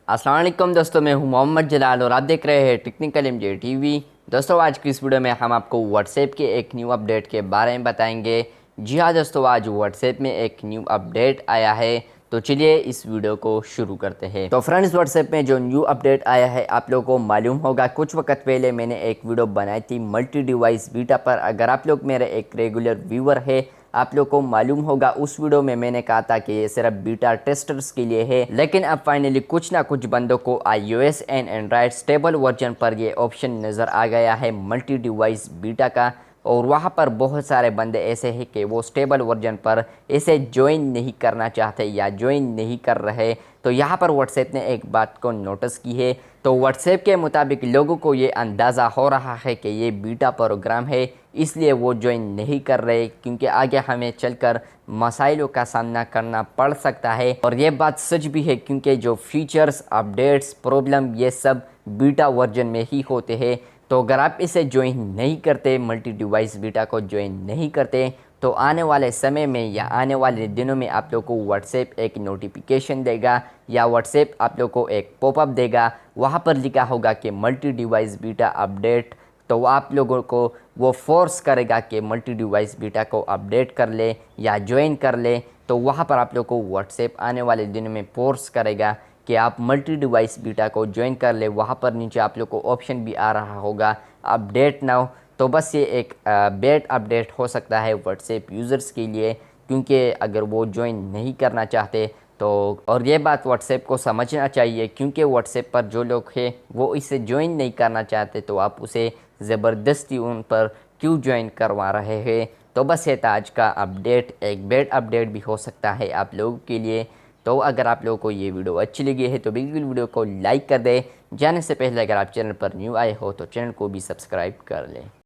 अस्सलाम वालेकुम दोस्तों, मैं हूं मोहम्मद जलाल और आप देख रहे हैं टेक्निकल एमजे टीवी। दोस्तों, आज की इस वीडियो में हम आपको व्हाट्सएप के एक न्यू अपडेट के बारे में बताएंगे। जी हाँ दोस्तों, आज व्हाट्सएप में एक न्यू अपडेट आया है, तो चलिए इस वीडियो को शुरू करते हैं। तो फ्रेंड्स, व्हाट्सएप में जो न्यू अपडेट आया है आप लोगों को मालूम होगा, कुछ वक्त पहले मैंने एक वीडियो बनाई थी मल्टी डिवाइस बीटा पर। अगर आप लोग मेरे एक रेगुलर व्यूअर है, आप लोग को मालूम होगा उस वीडियो में मैंने कहा था कि ये सिर्फ बीटा टेस्टर्स के लिए है, लेकिन अब फाइनली कुछ ना कुछ बंदों को iOS and Android stable version पर ये ऑप्शन नज़र आ गया है मल्टी डिवाइस बीटा का। और वहाँ पर बहुत सारे बंदे ऐसे हैं कि वो स्टेबल वर्जन पर इसे ज्वाइन नहीं करना चाहते या ज्वाइन नहीं कर रहे। तो यहाँ पर व्हाट्सएप ने एक बात को नोटिस की है। तो व्हाट्सएप के मुताबिक लोगों को ये अंदाज़ा हो रहा है कि ये बीटा प्रोग्राम है, इसलिए वो ज्वाइन नहीं कर रहे, क्योंकि आगे हमें चलकर मसाइलों का सामना करना पड़ सकता है। और ये बात सच भी है, क्योंकि जो फीचर्स, अपडेट्स, प्रॉब्लम ये सब बीटा वर्जन में ही होते हैं। तो अगर आप इसे ज्वाइन नहीं करते, मल्टी डिवाइस बीटा को ज्वाइन नहीं करते, तो आने वाले समय में या आने वाले दिनों में आप लोग को व्हाट्सएप एक नोटिफिकेशन देगा या व्हाट्सएप आप लोग को एक पॉपअप देगा। वहाँ पर लिखा होगा कि मल्टी डिवाइस बीटा अपडेट। तो आप लोगों को वो फोर्स करेगा कि मल्टी डिवाइस बीटा को अपडेट कर ले या ज्वाइन कर ले। तो वहाँ पर आप लोग को व्हाट्सएप आने वाले दिनों में फोर्स करेगा कि आप मल्टी डिवाइस बीटा को ज्वाइन कर ले। वहाँ पर नीचे आप लोग को ऑप्शन भी आ रहा होगा अपडेट नाउ। तो बस ये एक बैड अपडेट हो सकता है व्हाट्सएप यूज़र्स के लिए, क्योंकि अगर वो ज्वाइन नहीं करना चाहते तो, और ये बात व्हाट्सएप को समझना चाहिए, क्योंकि व्हाट्सएप पर जो लोग हैं वो इसे ज्वाइन नहीं करना चाहते, तो आप उसे ज़बरदस्ती उन पर क्यों ज्वाइन करवा रहे हैं। तो बस ये था आज का अपडेट, एक बैड अपडेट भी हो सकता है आप लोगों के लिए। तो अगर आप लोगों को ये वीडियो अच्छी लगी है तो बिल्कुल वीडियो को लाइक कर दें। जाने से पहले अगर आप चैनल पर न्यू आए हो तो चैनल को भी सब्सक्राइब कर लें।